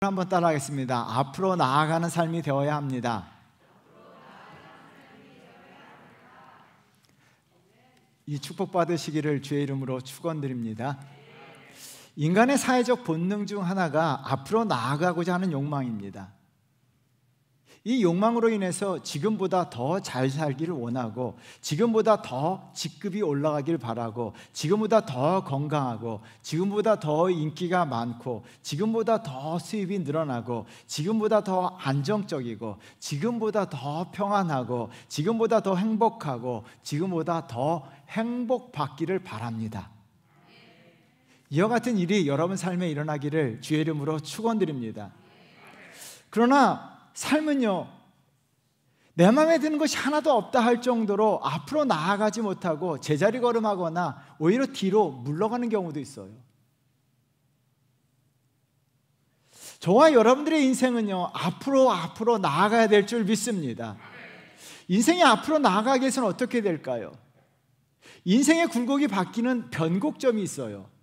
한번 따라하겠습니다. 앞으로 나아가는 삶이 되어야 합니다. 이 축복 받으시기를 주의 이름으로 축원드립니다. 인간의 사회적 본능 중 하나가 앞으로 나아가고자 하는 욕망입니다. 이 욕망으로 인해서 지금보다 더 잘 살기를 원하고, 지금보다 더 직급이 올라가길 바라고, 지금보다 더 건강하고, 지금보다 더 인기가 많고, 지금보다 더 수입이 늘어나고, 지금보다 더 안정적이고, 지금보다 더 평안하고, 지금보다 더 행복하고, 지금보다 더 행복받기를 바랍니다. 이와 같은 일이 여러분 삶에 일어나기를 주의 이름으로 축원드립니다. 그러나 삶은요, 내 마음에 드는 것이 하나도 없다 할 정도로 앞으로 나아가지 못하고 제자리 걸음하거나 오히려 뒤로 물러가는 경우도 있어요. 저와 여러분들의 인생은요, 앞으로 나아가야 될 줄 믿습니다. 인생이 앞으로 나아가기 위해서는 어떻게 될까요? 인생의 굴곡이 바뀌는 변곡점이 있어요.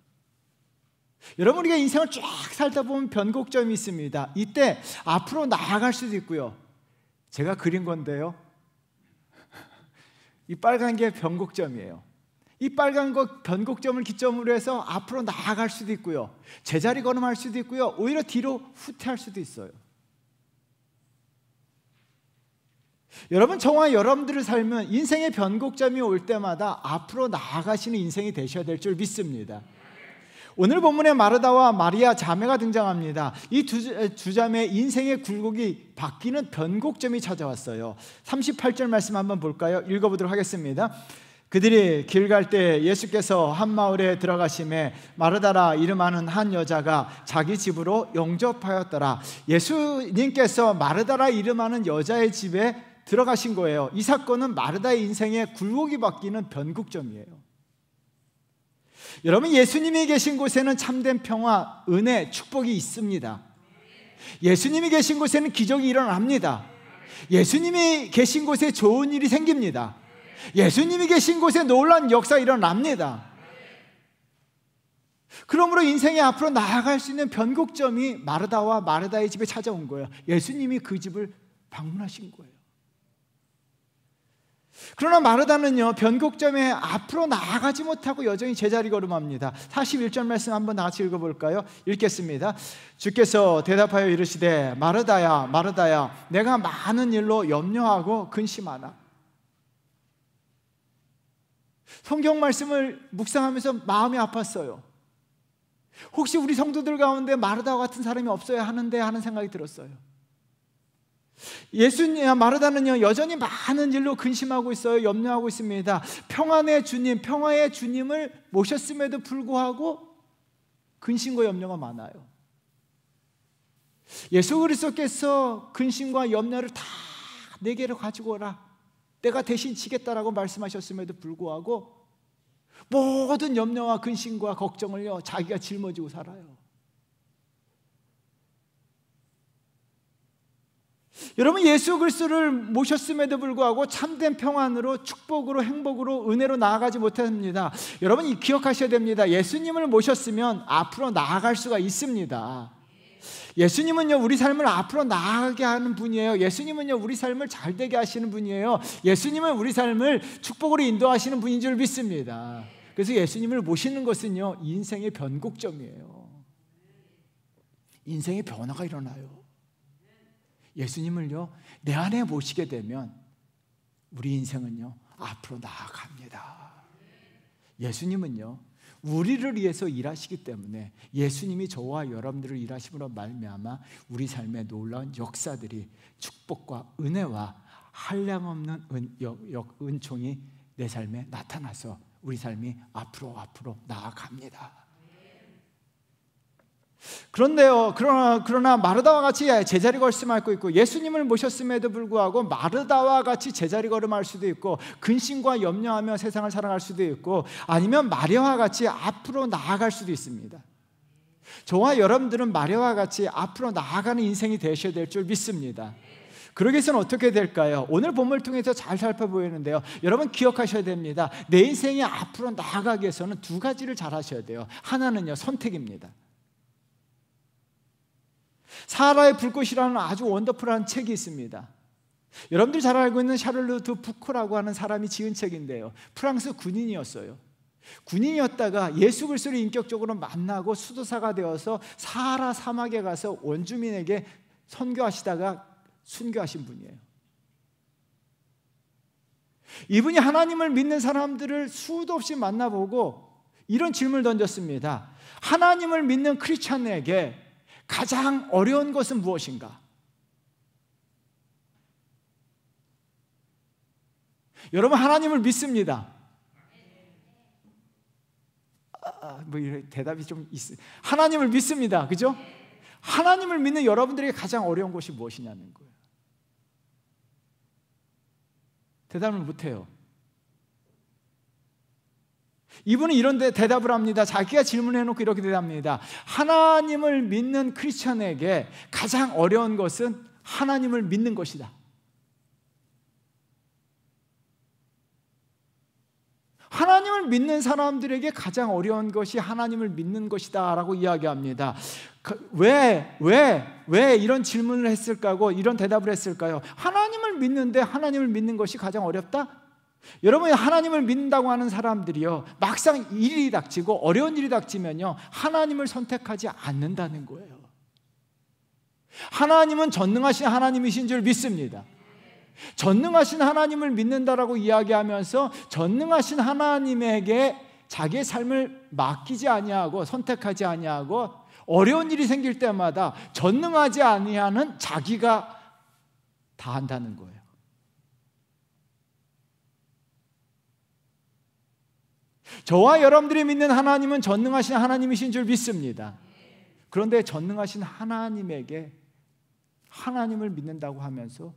여러분, 우리가 인생을 쫙 살다 보면 변곡점이 있습니다. 이때 앞으로 나아갈 수도 있고요. 제가 그린 건데요, 이 빨간 게 변곡점이에요. 이 빨간 것 변곡점을 기점으로 해서 앞으로 나아갈 수도 있고요, 제자리 걸음할 수도 있고요, 오히려 뒤로 후퇴할 수도 있어요. 여러분, 저와 여러분들을 살면 인생의 변곡점이 올 때마다 앞으로 나아가시는 인생이 되셔야 될 줄 믿습니다. 오늘 본문에 마르다와 마리아 자매가 등장합니다. 이 두 자매의 인생의 굴곡이 바뀌는 변곡점이 찾아왔어요. 38절 말씀 한번 볼까요? 읽어보도록 하겠습니다. 그들이 길 갈 때 예수께서 한 마을에 들어가심에 마르다라 이름하는 한 여자가 자기 집으로 영접하였더라. 예수님께서 마르다라 이름하는 여자의 집에 들어가신 거예요. 이 사건은 마르다의 인생의 굴곡이 바뀌는 변곡점이에요. 여러분, 예수님이 계신 곳에는 참된 평화, 은혜, 축복이 있습니다. 예수님이 계신 곳에는 기적이 일어납니다. 예수님이 계신 곳에 좋은 일이 생깁니다. 예수님이 계신 곳에 놀라운 역사가 일어납니다. 그러므로 인생에 앞으로 나아갈 수 있는 변곡점이 마르다와 마르다의 집에 찾아온 거예요. 예수님이 그 집을 방문하신 거예요. 그러나 마르다는요, 변곡점에 앞으로 나아가지 못하고 여전히 제자리 걸음합니다. 41절 말씀 한번 다 같이 읽어볼까요? 읽겠습니다. 주께서 대답하여 이르시되 마르다야 마르다야, 내가 많은 일로 염려하고 근심하나. 성경 말씀을 묵상하면서 마음이 아팠어요. 혹시 우리 성도들 가운데 마르다와 같은 사람이 없어야 하는데 하는 생각이 들었어요. 마르다는요, 여전히 많은 일로 근심하고 있어요. 염려하고 있습니다. 평안의 주님, 평화의 주님을 모셨음에도 불구하고 근심과 염려가 많아요. 예수 그리스도께서 근심과 염려를 다 내게로 가지고 오라, 내가 대신 지겠다라고 말씀하셨음에도 불구하고 모든 염려와 근심과 걱정을요, 자기가 짊어지고 살아요. 여러분, 예수 그리스도를 모셨음에도 불구하고 참된 평안으로, 축복으로, 행복으로, 은혜로 나아가지 못합니다. 여러분, 기억하셔야 됩니다. 예수님을 모셨으면 앞으로 나아갈 수가 있습니다. 예수님은요, 우리 삶을 앞으로 나아가게 하는 분이에요. 예수님은요, 우리 삶을 잘되게 하시는 분이에요. 예수님은 우리 삶을 축복으로 인도하시는 분인 줄 믿습니다. 그래서 예수님을 모시는 것은요, 인생의 변곡점이에요. 인생의 변화가 일어나요. 예수님을요, 내 안에 모시게 되면 우리 인생은요, 앞으로 나아갑니다. 예수님은요, 우리를 위해서 일하시기 때문에 이예수님이 저와 여러분들을 일하심으로 말미암아 우리 삶에 놀라운 역사들이, 축복과 은혜와 한량없는 은총이 내 삶에 나타나서 우리 삶이 앞으로 나아갑니다. 그런데요, 그러나 마르다와 같이 제자리 걸음하고 있고, 예수님을 모셨음에도 불구하고 마르다와 같이 제자리 걸음할 수도 있고, 근심과 염려하며 세상을 살아갈 수도 있고, 아니면 마리아와 같이 앞으로 나아갈 수도 있습니다. 저와 여러분들은 마리아와 같이 앞으로 나아가는 인생이 되셔야 될 줄 믿습니다. 그러기 위해서는 어떻게 될까요? 오늘 본문을 통해서 잘 살펴보이는데요, 여러분 기억하셔야 됩니다. 내 인생이 앞으로 나아가기 위해서는 두 가지를 잘 하셔야 돼요. 하나는요, 선택입니다. 사하라의 불꽃이라는 아주 원더풀한 책이 있습니다. 여러분들이 잘 알고 있는 샤를르 드 부코라고 하는 사람이 지은 책인데요, 프랑스 군인이었어요. 군인이었다가 예수 그리스도를 인격적으로 만나고 수도사가 되어서 사하라 사막에 가서 원주민에게 선교하시다가 순교하신 분이에요. 이분이 하나님을 믿는 사람들을 수도 없이 만나보고 이런 질문을 던졌습니다. 하나님을 믿는 크리스찬에게 가장 어려운 것은 무엇인가? 여러분, 하나님을 믿습니다. 뭐 이런 대답이 좀 있어요. 하나님을 믿습니다. 그죠? 하나님을 믿는 여러분들에게 가장 어려운 것이 무엇이냐는 거예요. 대답을 못해요. 이분은 이런 대답을 합니다. 자기가 질문해놓고 이렇게 대답합니다. 하나님을 믿는 크리스천에게 가장 어려운 것은 하나님을 믿는 것이다. 하나님을 믿는 사람들에게 가장 어려운 것이 하나님을 믿는 것이다 라고 이야기합니다. 왜 이런 질문을 했을까고, 이런 대답을 했을까요? 하나님을 믿는데 하나님을 믿는 것이 가장 어렵다? 여러분이 하나님을 믿는다고 하는 사람들이요, 막상 일이 닥치고 어려운 일이 닥치면요, 하나님을 선택하지 않는다는 거예요. 하나님은 전능하신 하나님이신 줄 믿습니다. 전능하신 하나님을 믿는다라고 이야기하면서 전능하신 하나님에게 자기의 삶을 맡기지 아니하고 선택하지 아니하고 어려운 일이 생길 때마다 전능하지 아니하는 자기가 다 한다는 거예요. 저와 여러분들이 믿는 하나님은 전능하신 하나님이신 줄 믿습니다. 그런데 전능하신 하나님에게 하나님을 믿는다고 하면서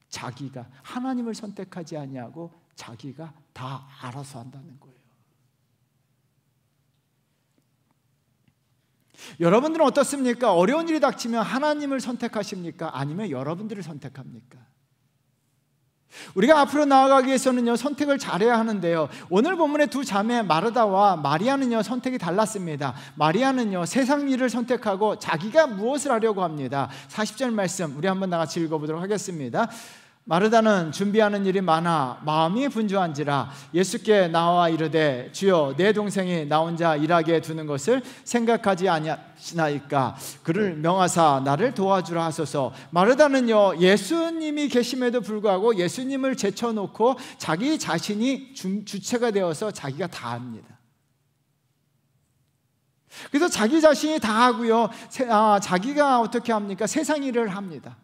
자기가 하나님을 선택하지 아니하고 자기가 다 알아서 한다는 거예요. 여러분들은 어떻습니까? 어려운 일이 닥치면 하나님을 선택하십니까? 아니면 여러분들을 선택합니까? 우리가 앞으로 나아가기 위해서는요, 선택을 잘해야 하는데요, 오늘 본문의 두 자매 마르다와 마리아는요, 선택이 달랐습니다. 마리아는요, 세상 일을 선택하고 자기가 무엇을 하려고 합니다. 40절 말씀 우리 한번 나같이 읽어보도록 하겠습니다. 마르다는 준비하는 일이 많아 마음이 분주한지라 예수께 나와 이르되 주여 내 동생이 나 혼자 일하게 두는 것을 생각하지 아니하시나이까 그를 명하사 나를 도와주라 하소서. 마르다는요, 예수님이 계심에도 불구하고 예수님을 제쳐놓고 자기 자신이 주체가 되어서 자기가 다 합니다. 그래서 자기 자신이 다 하고요, 자기가 어떻게 합니까? 세상 일을 합니다.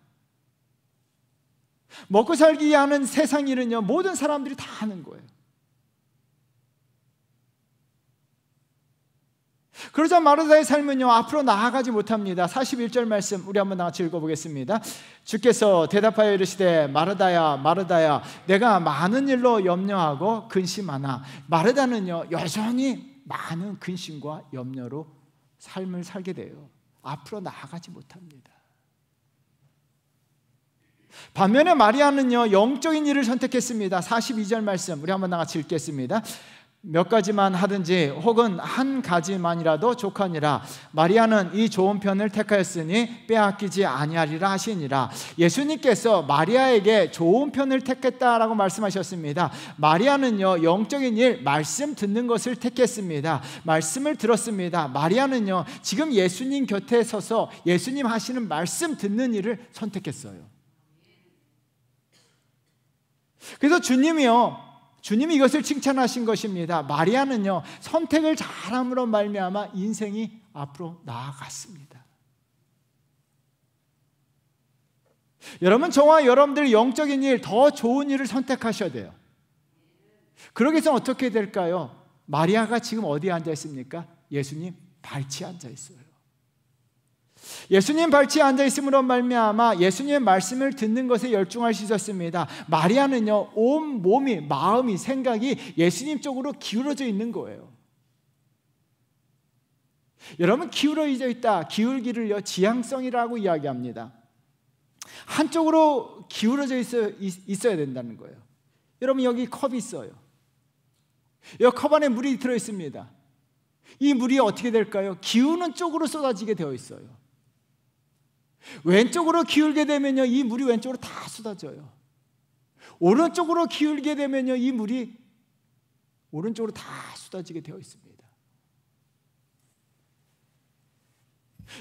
먹고 살기 위해 하는 세상 일은요, 모든 사람들이 다 하는 거예요. 그러자 마르다의 삶은요, 앞으로 나아가지 못합니다. 41절 말씀 우리 한번 같이 읽어보겠습니다. 주께서 대답하여 이르시되 마르다야 마르다야 내가 많은 일로 염려하고 근심하나. 마르다는요, 여전히 많은 근심과 염려로 삶을 살게 돼요. 앞으로 나아가지 못합니다. 반면에 마리아는요, 영적인 일을 선택했습니다. 42절 말씀 우리 한번 같이 읽겠습니다. 몇 가지만 하든지 혹은 한 가지만이라도 족하니라. 마리아는 이 좋은 편을 택하였으니 빼앗기지 아니하리라 하시니라. 예수님께서 마리아에게 좋은 편을 택했다라고 말씀하셨습니다. 마리아는요, 영적인 일, 말씀 듣는 것을 택했습니다. 말씀을 들었습니다. 마리아는요, 지금 예수님 곁에 서서 예수님 하시는 말씀 듣는 일을 선택했어요. 그래서 주님이 이것을 칭찬하신 것입니다. 마리아는요, 선택을 잘함으로 말미암아 인생이 앞으로 나아갔습니다. 여러분, 저와 여러분들 영적인 일, 더 좋은 일을 선택하셔야 돼요. 그러기 위해서 어떻게 될까요? 마리아가 지금 어디에 앉아 있습니까? 예수님 발치에 앉아 있어요. 예수님 발치에 앉아있음으로 말미암아 예수님의 말씀을 듣는 것에 열중할 수 있었습니다. 마리아는요, 온 몸이, 마음이, 생각이 예수님 쪽으로 기울어져 있는 거예요. 여러분, 기울어져 있다, 기울기를요, 지향성이라고 이야기합니다. 한쪽으로 기울어져 있어야 된다는 거예요. 여러분, 여기 컵이 있어요. 이 컵 안에 물이 들어있습니다. 이 물이 어떻게 될까요? 기우는 쪽으로 쏟아지게 되어 있어요. 왼쪽으로 기울게 되면요, 이 물이 왼쪽으로 다 쏟아져요. 오른쪽으로 기울게 되면요, 이 물이 오른쪽으로 다 쏟아지게 되어 있습니다.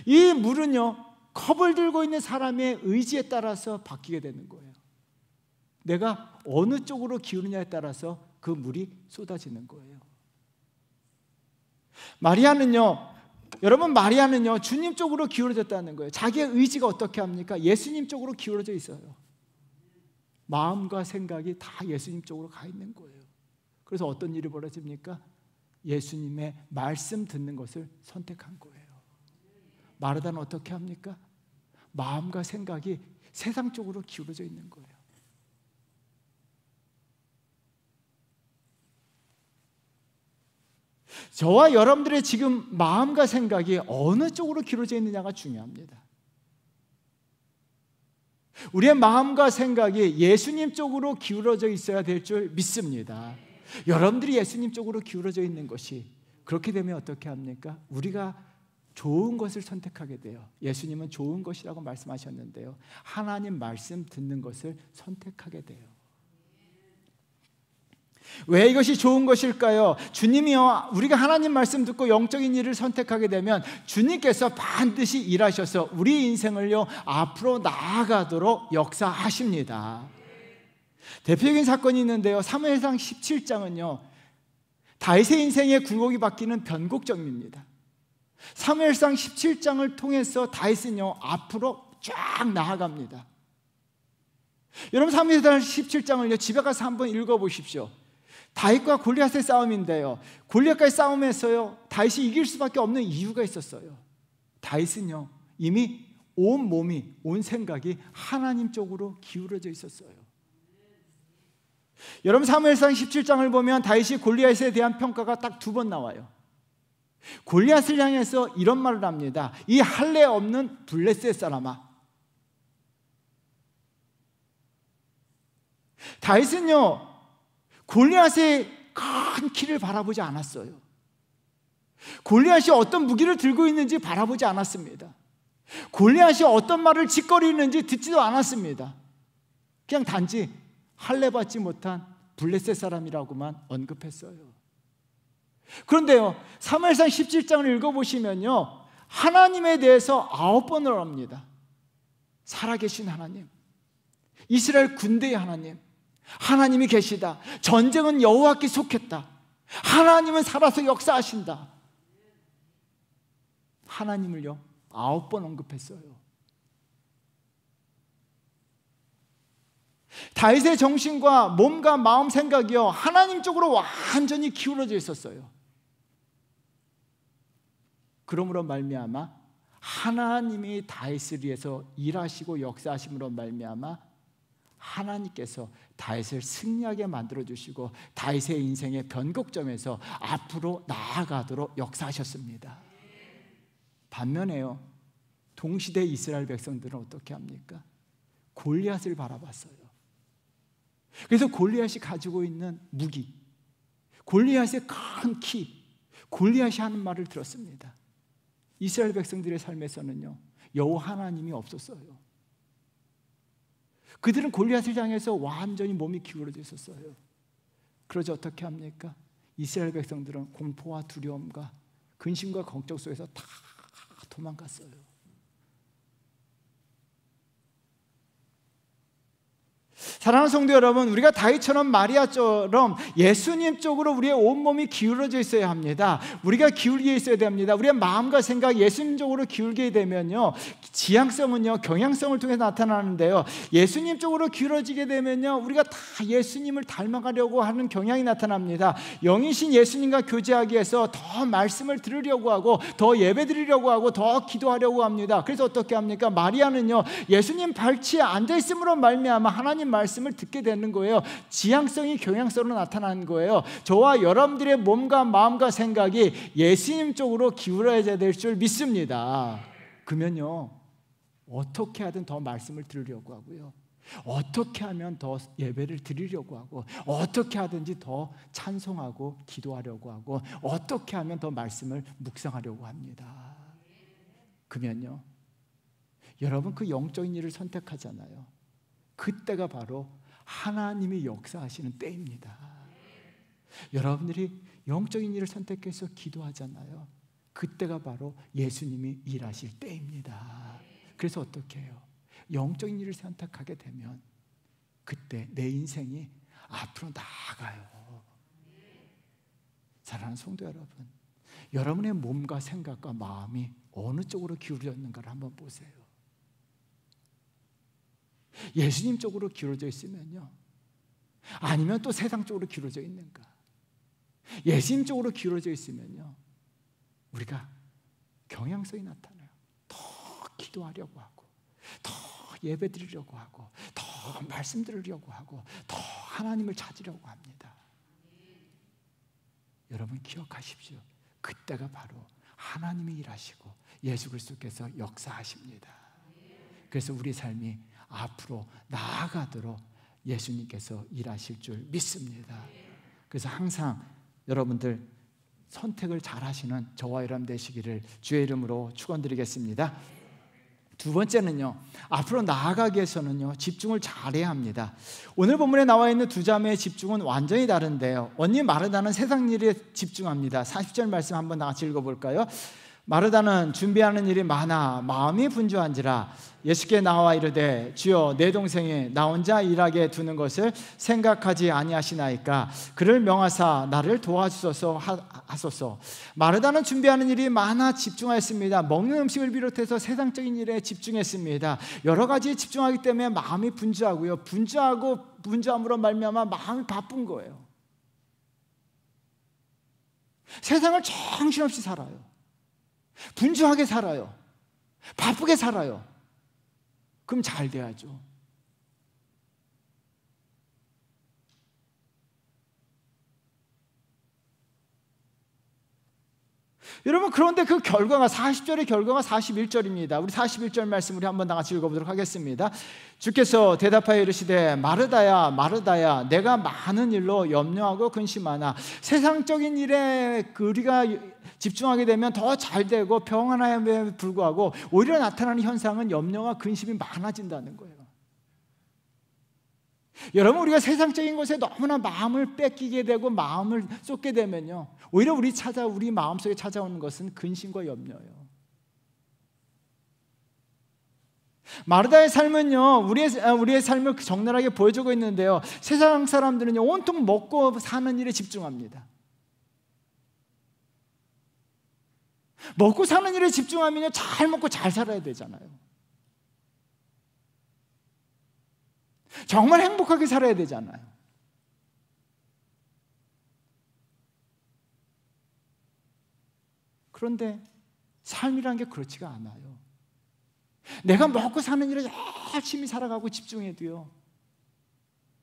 이 물은요, 컵을 들고 있는 사람의 의지에 따라서 바뀌게 되는 거예요. 내가 어느 쪽으로 기우느냐에 따라서 그 물이 쏟아지는 거예요. 여러분, 마리아는요 주님 쪽으로 기울어졌다는 거예요. 자기의 의지가 어떻게 합니까? 예수님 쪽으로 기울어져 있어요. 마음과 생각이 다 예수님 쪽으로 가 있는 거예요. 그래서 어떤 일이 벌어집니까? 예수님의 말씀 듣는 것을 선택한 거예요. 마르다는 어떻게 합니까? 마음과 생각이 세상 쪽으로 기울어져 있는 거예요. 저와 여러분들의 지금 마음과 생각이 어느 쪽으로 기울어져 있느냐가 중요합니다. 우리의 마음과 생각이 예수님 쪽으로 기울어져 있어야 될 줄 믿습니다. 여러분들이 예수님 쪽으로 기울어져 있는 것이, 그렇게 되면 어떻게 합니까? 우리가 좋은 것을 선택하게 돼요. 예수님은 좋은 것이라고 말씀하셨는데요, 하나님 말씀 듣는 것을 선택하게 돼요. 왜 이것이 좋은 것일까요? 주님이요, 우리가 하나님 말씀 듣고 영적인 일을 선택하게 되면 주님께서 반드시 일하셔서 우리 인생을요 앞으로 나아가도록 역사하십니다. 대표적인 사건이 있는데요, 사무엘상 17장은요 다윗의 인생의 굴곡이 바뀌는 변곡점입니다. 사무엘상 17장을 통해서 다윗은요 앞으로 쫙 나아갑니다. 여러분, 사무엘상 17장을요 집에 가서 한번 읽어보십시오. 다윗과 골리앗의 싸움인데요, 골리앗과의 싸움에서요 다윗이 이길 수밖에 없는 이유가 있었어요. 다윗은요 이미 온 몸이, 온 생각이 하나님 쪽으로 기울어져 있었어요. 여러분, 사무엘상 17장을 보면 다윗이 골리앗에 대한 평가가 딱 2번 나와요. 골리앗을 향해서 이런 말을 합니다. 이 할례 없는 블레셋 사람아. 다윗은요 골리앗의 큰 키를 바라보지 않았어요. 골리앗이 어떤 무기를 들고 있는지 바라보지 않았습니다. 골리앗이 어떤 말을 짓거리는지 듣지도 않았습니다. 그냥 단지 할례 받지 못한 블레셋 사람이라고만 언급했어요. 그런데요, 사무엘상 17장을 읽어보시면요 하나님에 대해서 9번을 합니다. 살아계신 하나님, 이스라엘 군대의 하나님, 하나님이 계시다, 전쟁은 여호와께 속했다, 하나님은 살아서 역사하신다. 하나님을요 9번 언급했어요. 다윗의 정신과 몸과 마음, 생각이요 하나님 쪽으로 완전히 기울어져 있었어요. 그러므로 말미암아 하나님이 다윗을 위해서 일하시고 역사하심으로 말미암아 하나님께서 다윗을 승리하게 만들어주시고 다윗의 인생의 변곡점에서 앞으로 나아가도록 역사하셨습니다. 반면에요 동시대 이스라엘 백성들은 어떻게 합니까? 골리앗을 바라봤어요. 그래서 골리앗이 가지고 있는 무기, 골리앗의 큰 키, 골리앗이 하는 말을 들었습니다. 이스라엘 백성들의 삶에서는요 여호와 하나님이 없었어요. 그들은 골리앗을 향해서 완전히 몸이 기울어져 있었어요. 그러자 어떻게 합니까? 이스라엘 백성들은 공포와 두려움과 근심과 걱정 속에서 다 도망갔어요. 사랑하는 성도 여러분, 우리가 다윗처럼 마리아처럼 예수님 쪽으로 우리의 온몸이 기울어져 있어야 합니다. 우리가 기울게 있어야 됩니다. 우리의 마음과 생각 예수님 쪽으로 기울게 되면요 지향성은요 경향성을 통해 나타나는데요, 예수님 쪽으로 기울어지게 되면요 우리가 다 예수님을 닮아가려고 하는 경향이 나타납니다. 영이신 예수님과 교제하기 위해서 더 말씀을 들으려고 하고 더 예배드리려고 하고 더 기도하려고 합니다. 그래서 어떻게 합니까? 마리아는요 예수님 발치에 앉아있음으로 말미암아 하나님 말씀을 듣게 되는 거예요. 지향성이 경향성으로 나타나는 거예요. 저와 여러분들의 몸과 마음과 생각이 예수님 쪽으로 기울어야 될 줄 믿습니다. 그러면요 어떻게 하든 더 말씀을 들으려고 하고요, 어떻게 하면 더 예배를 드리려고 하고, 어떻게 하든지 더 찬송하고 기도하려고 하고, 어떻게 하면 더 말씀을 묵상하려고 합니다. 그러면요 여러분 그 영적인 일을 선택하잖아요. 그때가 바로 하나님이 역사하시는 때입니다. 여러분들이 영적인 일을 선택해서 기도하잖아요. 그때가 바로 예수님이 일하실 때입니다. 그래서 어떻게 해요? 영적인 일을 선택하게 되면 그때 내 인생이 앞으로 나아가요. 사랑하는 성도 여러분, 여러분의 몸과 생각과 마음이 어느 쪽으로 기울어졌는가를 한번 보세요. 예수님 쪽으로 기울어져 있으면요, 아니면 또 세상 쪽으로 기울어져 있는가? 예수님 쪽으로 기울어져 있으면요, 우리가 경향성이 나타나요. 더 기도하려고 하고, 더 예배 드리려고 하고, 더 말씀 들으려고 하고, 더 하나님을 찾으려고 합니다. 여러분 기억하십시오. 그때가 바로 하나님이 일하시고 예수 그리스도께서 역사하십니다. 그래서 우리 삶이 앞으로 나아가도록 예수님께서 일하실 줄 믿습니다. 그래서 항상 여러분들 선택을 잘 하시는 저와 여러분 되시기를 주의 이름으로 축원드리겠습니다. 두 번째는요, 앞으로 나아가기 위해서는요, 집중을 잘해야 합니다. 오늘 본문에 나와 있는 두 자매의 집중은 완전히 다른데요, 언니 마르다는 세상 일에 집중합니다. 40절 말씀 한번 다 같이 읽어볼까요? 마르다는 준비하는 일이 많아 마음이 분주한지라 예수께 나와 이르되 주여 내 동생이 나 혼자 일하게 두는 것을 생각하지 아니하시나이까 그를 명하사 나를 도와주소서 하소서. 마르다는 준비하는 일이 많아 집중하였습니다. 먹는 음식을 비롯해서 세상적인 일에 집중했습니다. 여러 가지에 집중하기 때문에 마음이 분주하고요, 분주함으로 말미암아 마음이 바쁜 거예요. 세상을 정신없이 살아요. 분주하게 살아요. 바쁘게 살아요. 그럼 잘 돼야죠. 여러분, 그런데 그 결과가 40절의 결과가 41절입니다. 우리 41절 말씀 우리 한번 다 같이 읽어보도록 하겠습니다. 주께서 대답하여 이르시되 마르다야 마르다야 내가 많은 일로 염려하고 근심하나. 세상적인 일에 우리가 집중하게 되면 더 잘 되고 평안함에 불구하고 오히려 나타나는 현상은 염려와 근심이 많아진다는 거예요. 여러분, 우리가 세상적인 것에 너무나 마음을 뺏기게 되고 마음을 쏟게 되면요, 오히려 우리 마음속에 찾아오는 것은 근심과 염려예요. 마르다의 삶은요, 우리의 삶을 적나라하게 보여주고 있는데요, 세상 사람들은요 온통 먹고 사는 일에 집중합니다. 먹고 사는 일에 집중하면요 잘 먹고 잘 살아야 되잖아요. 정말 행복하게 살아야 되잖아요. 그런데 삶이란 게 그렇지가 않아요. 내가 먹고 사는 일에 열심히 살아가고 집중해도요,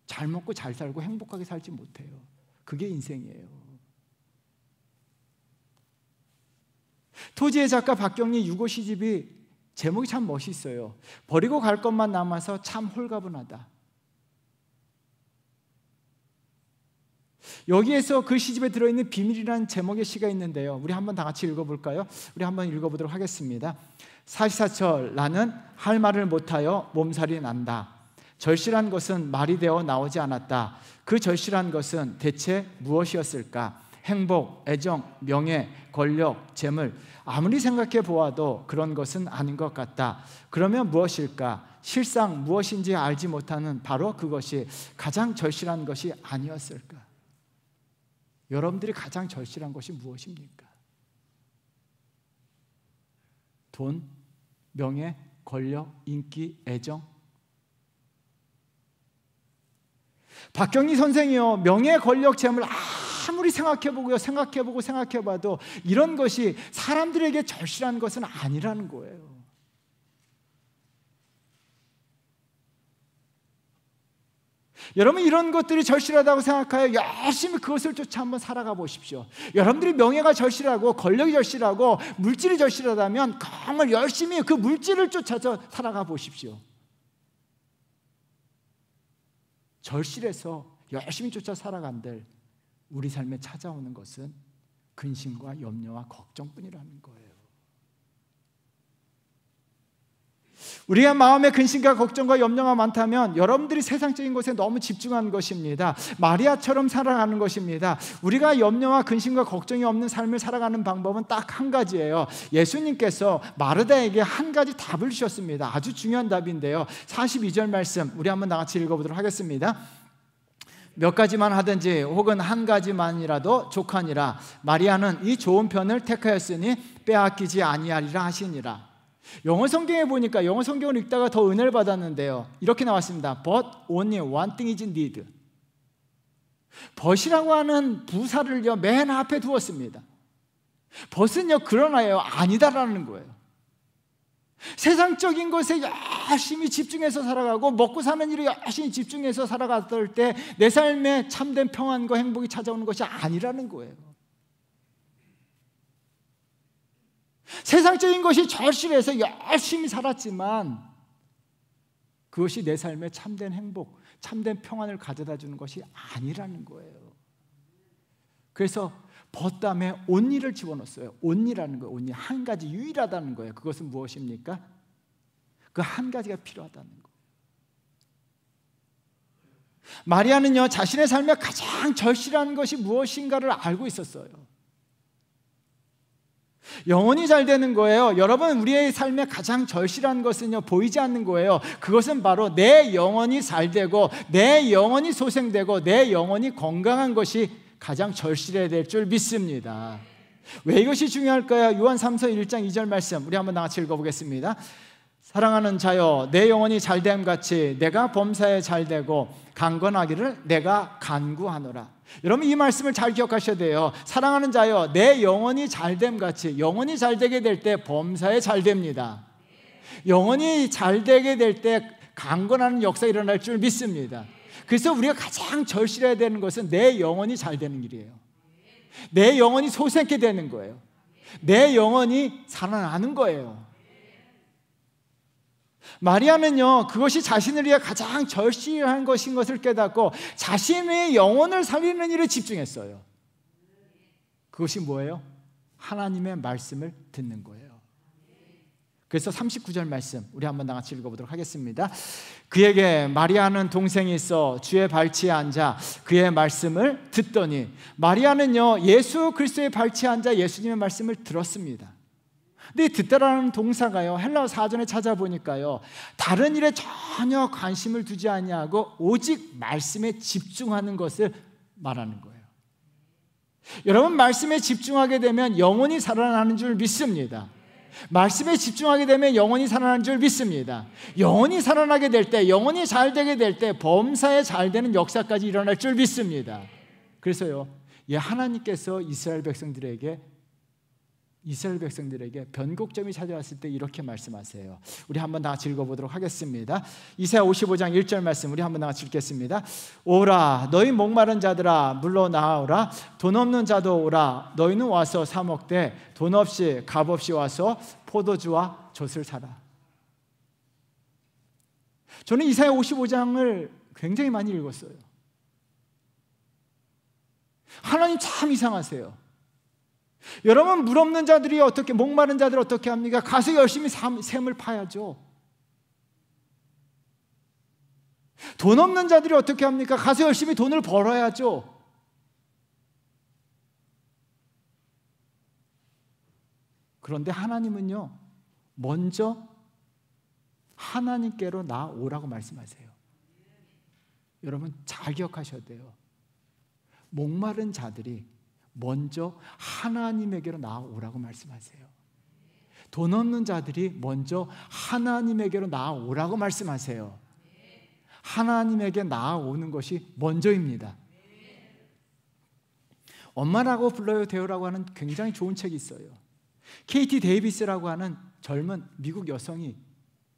잘 먹고 잘 살고 행복하게 살지 못해요. 그게 인생이에요. 토지의 작가 박경리 유고 시집이 제목이 참 멋있어요. 버리고 갈 것만 남아서 참 홀가분하다. 여기에서 그 시집에 들어있는 비밀이라는 제목의 시가 있는데요, 우리 한번 다 같이 읽어볼까요? 우리 한번 읽어보도록 하겠습니다. 44절. 나는 할 말을 못하여 몸살이 난다. 절실한 것은 말이 되어 나오지 않았다. 그 절실한 것은 대체 무엇이었을까? 행복, 애정, 명예, 권력, 재물. 아무리 생각해 보아도 그런 것은 아닌 것 같다. 그러면 무엇일까? 실상 무엇인지 알지 못하는 바로 그것이 가장 절실한 것이 아니었을까? 여러분들이 가장 절실한 것이 무엇입니까? 돈, 명예, 권력, 인기, 애정? 박경리 선생이요, 명예, 권력, 재물 아무리 생각해봐도 이런 것이 사람들에게 절실한 것은 아니라는 거예요. 여러분, 이런 것들이 절실하다고 생각하여 열심히 그것을 쫓아 한번 살아가 보십시오. 여러분들이 명예가 절실하고 권력이 절실하고 물질이 절실하다면 정말 열심히 그 물질을 쫓아서 살아가 보십시오. 절실해서 열심히 쫓아 살아간들 우리 삶에 찾아오는 것은 근심과 염려와 걱정뿐이라는 거예요. 우리의 마음에 근심과 걱정과 염려가 많다면 여러분들이 세상적인 것에 너무 집중한 것입니다. 마리아처럼 살아가는 것입니다. 우리가 염려와 근심과 걱정이 없는 삶을 살아가는 방법은 딱 한 가지예요. 예수님께서 마르다에게 한 가지 답을 주셨습니다. 아주 중요한 답인데요, 42절 말씀 우리 한번 나같이 읽어보도록 하겠습니다. 몇 가지만 하든지 혹은 한 가지만이라도 족하니라. 마리아는 이 좋은 편을 택하였으니 빼앗기지 아니하리라 하시니라. 영어 성경에 보니까, 영어 성경을 읽다가 더 은혜를 받았는데요, 이렇게 나왔습니다. But only one thing is needed. but이라고 하는 부사를요 맨 앞에 두었습니다. but은요 그러나요 아니다라는 거예요. 세상적인 것에 열심히 집중해서 살아가고 먹고 사는 일에 열심히 집중해서 살아갔을 때 내 삶에 참된 평안과 행복이 찾아오는 것이 아니라는 거예요. 세상적인 것이 절실해서 열심히 살았지만 그것이 내 삶에 참된 행복, 참된 평안을 가져다 주는 것이 아니라는 거예요. 그래서 벗담에 온니를 집어넣었어요. 온니라는 거예요. 온니, 한 가지, 유일하다는 거예요. 그것은 무엇입니까? 그 한 가지가 필요하다는 거예요. 마리아는요 자신의 삶에 가장 절실한 것이 무엇인가를 알고 있었어요. 영혼이 잘 되는 거예요. 여러분, 우리의 삶에 가장 절실한 것은요 보이지 않는 거예요. 그것은 바로 내 영혼이 잘 되고 내 영혼이 소생되고 내 영혼이 건강한 것이 가장 절실해야 될 줄 믿습니다. 왜 이것이 중요할까요? 요한 3서 1장 2절 말씀 우리 한번 같이 읽어보겠습니다. 사랑하는 자여, 내 영혼이 잘됨 같이 내가 범사에 잘되고 강건하기를 내가 간구하노라. 여러분, 이 말씀을 잘 기억하셔야 돼요. 사랑하는 자여, 내 영혼이 잘됨 같이, 영혼이 잘되게 될 때 범사에 잘됩니다. 영혼이 잘되게 될 때 강건하는 역사가 일어날 줄 믿습니다. 그래서 우리가 가장 절실해야 되는 것은 내 영혼이 잘 되는 일이에요. 내 영혼이 소생케 되는 거예요. 내 영혼이 살아나는 거예요. 마리아는요 그것이 자신을 위해 가장 절실한 것인 것을 깨닫고 자신의 영혼을 살리는 일에 집중했어요. 그것이 뭐예요? 하나님의 말씀을 듣는 거예요. 그래서 39절 말씀 우리 한번 다 같이 읽어보도록 하겠습니다. 그에게 마리아는 동생이 있어 주의 발치에 앉아 그의 말씀을 듣더니, 마리아는요 예수 그리스도의 발치에 앉아 예수님의 말씀을 들었습니다. 근데 듣다라는 동사가요 헬라어 사전에 찾아보니까요 다른 일에 전혀 관심을 두지 아니하고 오직 말씀에 집중하는 것을 말하는 거예요. 여러분, 말씀에 집중하게 되면 영혼이 살아나는 줄 믿습니다. 말씀에 집중하게 되면 영혼이 살아나는 줄 믿습니다. 영혼이 살아나게 될 때, 영혼이 잘 되게 될 때 범사에 잘 되는 역사까지 일어날 줄 믿습니다. 그래서요 하나님께서 이스라엘 백성들에게 변곡점이 찾아왔을 때 이렇게 말씀하세요. 우리 한번 다 같이 읽어보도록 하겠습니다. 이사야 55장 1절 말씀 우리 한번 다 같이 읽겠습니다. 오라 너희 목마른 자들아 물러나오라. 돈 없는 자도 오라. 너희는 와서 사 먹되 돈 없이 값 없이 와서 포도주와 젖을 사라. 저는 이사야 55장을 굉장히 많이 읽었어요. 하나님 참 이상하세요. 여러분, 물 없는 자들이 어떻게, 목마른 자들 어떻게 합니까? 가서 열심히 샘을 파야죠. 돈 없는 자들이 어떻게 합니까? 가서 열심히 돈을 벌어야죠. 그런데 하나님은요 먼저 하나님께로 나오라고 말씀하세요. 여러분 잘 기억하셔야 돼요. 목마른 자들이 먼저 하나님에게로 나오라고 말씀하세요. 돈 없는 자들이 먼저 하나님에게로 나오라고 말씀하세요. 하나님에게 나오는 것이 먼저입니다. 엄마라고 불러요 되오라고 하는 굉장히 좋은 책이 있어요. KT 데이비스라고 하는 젊은 미국 여성이,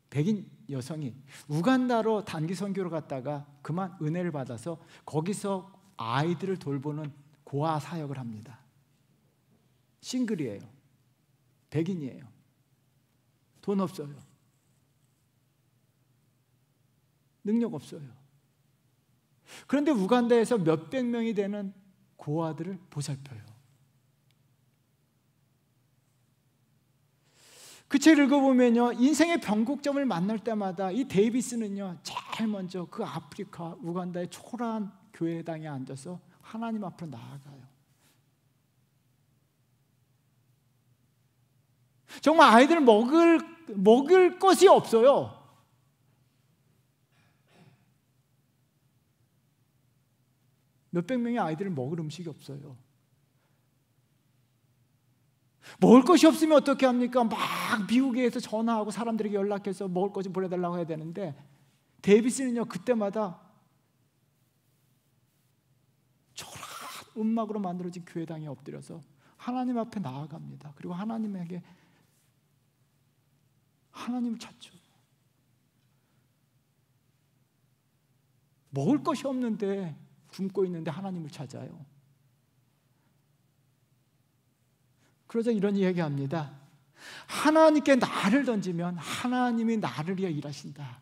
백인 여성이 우간다로 단기 선교를 갔다가 그만 은혜를 받아서 거기서 아이들을 돌보는 고아 사역을 합니다. 싱글이에요. 백인이에요. 돈 없어요. 능력 없어요. 그런데 우간다에서 몇백 명이 되는 고아들을 보살펴요. 그 책을 읽어보면요, 인생의 변곡점을 만날 때마다 이 데이비스는요, 제일 먼저 그 아프리카 우간다의 초라한 교회당에 앉아서 하나님 앞으로 나아가요. 정말 아이들 먹을 것이 없어요. 몇백 명의 아이들을 먹을 음식이 없어요. 먹을 것이 없으면 어떻게 합니까? 막 미국에서 전화하고 사람들에게 연락해서 먹을 것 좀 보내달라고 해야 되는데, 데이비스는요, 그때마다 초라한 음막으로 만들어진 교회당에 엎드려서 하나님 앞에 나아갑니다. 그리고 하나님을 찾죠. 먹을 것이 없는데, 굶고 있는데 하나님을 찾아요. 그러자 이런 이야기합니다. 하나님께 나를 던지면 하나님이 나를 위해 일하신다.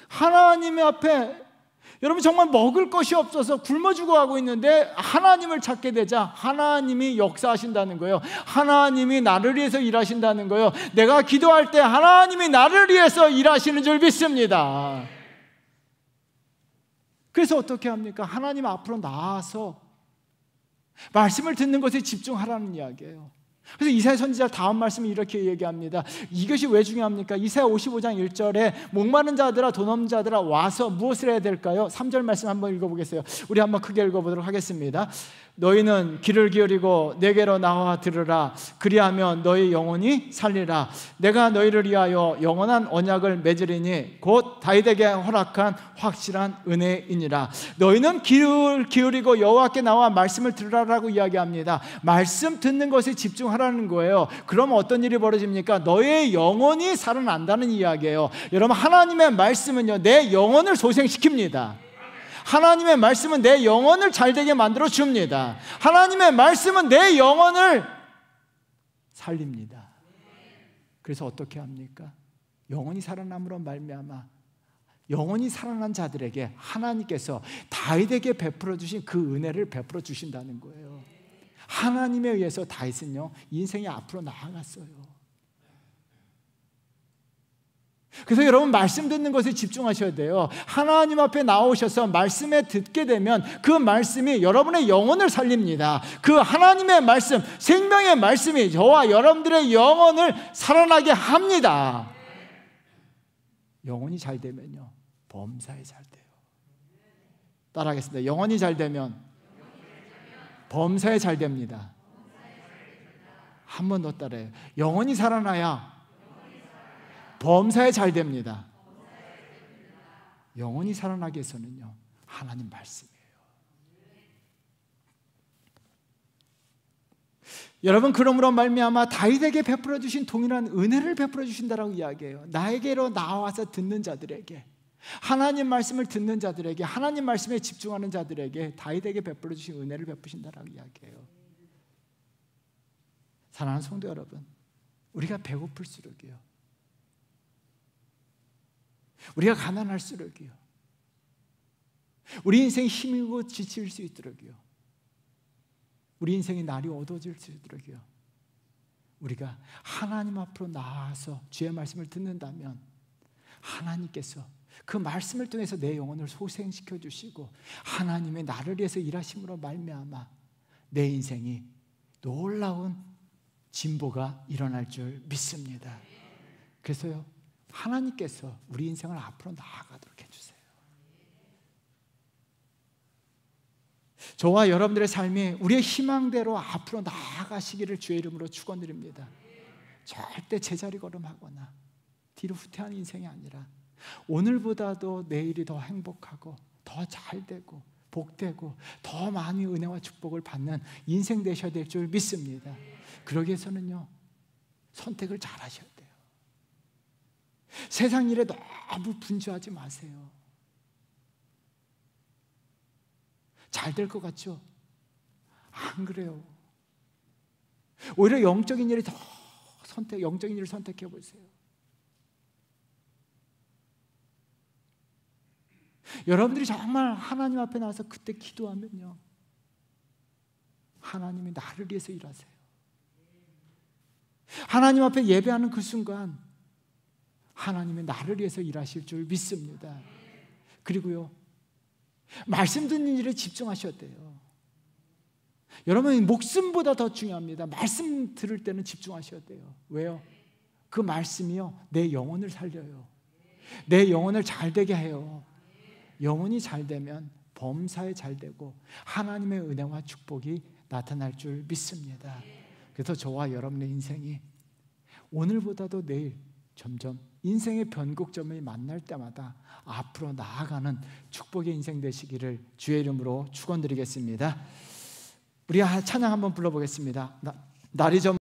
하나님의 앞에, 여러분 정말 먹을 것이 없어서 굶어 죽어가고 있는데 하나님을 찾게 되자 하나님이 역사하신다는 거예요. 하나님이 나를 위해서 일하신다는 거예요. 내가 기도할 때 하나님이 나를 위해서 일하시는 줄 믿습니다. 그래서 어떻게 합니까? 하나님 앞으로 나와서 말씀을 듣는 것에 집중하라는 이야기예요. 그래서 이사야 선지자 다음 말씀이 이렇게 얘기합니다. 이것이 왜 중요합니까? 이사야 55장 1절에 목마른 자들아 돈 없는 자들아 와서 무엇을 해야 될까요? 3절 말씀 한번 읽어보겠어요. 우리 한번 크게 읽어보도록 하겠습니다. 너희는 귀를 기울이고 내게로 나와 들으라. 그리하면 너희 영혼이 살리라. 내가 너희를 위하여 영원한 언약을 맺으리니 곧 다윗에게 허락한 확실한 은혜이니라. 너희는 귀를 기울이고 여호와께 나와 말씀을 들으라라고 이야기합니다. 말씀 듣는 것에 집중하라는 거예요. 그럼 어떤 일이 벌어집니까? 너의 영혼이 살아난다는 이야기예요. 여러분, 하나님의 말씀은요, 내 영혼을 소생시킵니다. 하나님의 말씀은 내 영혼을 잘되게 만들어 줍니다. 하나님의 말씀은 내 영혼을 살립니다. 그래서 어떻게 합니까? 영혼이 살아남으로 말미암아 영혼이 살아난 자들에게 하나님께서 다윗에게 베풀어 주신 그 은혜를 베풀어 주신다는 거예요. 하나님에 의해서 다윗은요, 인생이 앞으로 나아갔어요. 그래서 여러분, 말씀 듣는 것에 집중하셔야 돼요. 하나님 앞에 나오셔서 말씀에 듣게 되면 그 말씀이 여러분의 영혼을 살립니다. 그 하나님의 말씀, 생명의 말씀이 저와 여러분들의 영혼을 살아나게 합니다. 영혼이 잘 되면요, 범사에 잘 돼요. 따라하겠습니다. 영혼이 잘 되면 범사에 잘 됩니다. 한 번 더 따라해요. 영혼이 살아나야 범사에 잘 됩니다. 영혼이 살아나기 위해서는요, 하나님 말씀이에요. 여러분, 그러므로 말미암아 다윗에게 베풀어 주신 동일한 은혜를 베풀어 주신다라고 이야기해요. 나에게로 나와서 듣는 자들에게, 하나님 말씀을 듣는 자들에게, 하나님 말씀에 집중하는 자들에게 다윗에게 베풀어 주신 은혜를 베푸신다라고 이야기해요. 사랑하는 성도 여러분, 우리가 배고플수록이요, 우리가 가난할수록이요, 우리 인생이 힘이고 지칠 수 있도록이요, 우리 인생이 날이 어두워질 수 있도록이요, 우리가 하나님 앞으로 나와서 주의 말씀을 듣는다면 하나님께서 그 말씀을 통해서 내 영혼을 소생시켜 주시고 하나님의 나를 위해서 일하심으로 말미암아 내 인생이 놀라운 진보가 일어날 줄 믿습니다. 그래서요, 하나님께서 우리 인생을 앞으로 나아가도록 해주세요. 저와 여러분들의 삶이 우리의 희망대로 앞으로 나아가시기를 주의 이름으로 축원드립니다. 절대 제자리 걸음하거나 뒤로 후퇴하는 인생이 아니라 오늘보다도 내일이 더 행복하고 더 잘되고 복되고 더 많은 은혜와 축복을 받는 인생 되셔야 될 줄 믿습니다. 그러기 위해서는요, 선택을 잘 하셔야 돼요. 세상 일에 너무 분주하지 마세요. 잘 될 것 같죠? 안 그래요. 오히려 영적인 일을 영적인 일을 선택해 보세요. 여러분들이 정말 하나님 앞에 나와서 그때 기도하면요, 하나님이 나를 위해서 일하세요. 하나님 앞에 예배하는 그 순간 하나님이 나를 위해서 일하실 줄 믿습니다. 그리고요, 말씀 듣는 일에 집중하셔야 돼요. 여러분, 목숨보다 더 중요합니다. 말씀 들을 때는 집중하셔야 돼요. 왜요? 그 말씀이요, 내 영혼을 살려요. 내 영혼을 잘 되게 해요. 영혼이 잘 되면 범사에 잘 되고 하나님의 은혜와 축복이 나타날 줄 믿습니다. 그래서 저와 여러분의 인생이 오늘보다도 내일 점점 인생의 변곡점을 만날 때마다 앞으로 나아가는 축복의 인생 되시기를 주의 이름으로 축원드리겠습니다. 우리 찬양 한번 불러보겠습니다. 날이 점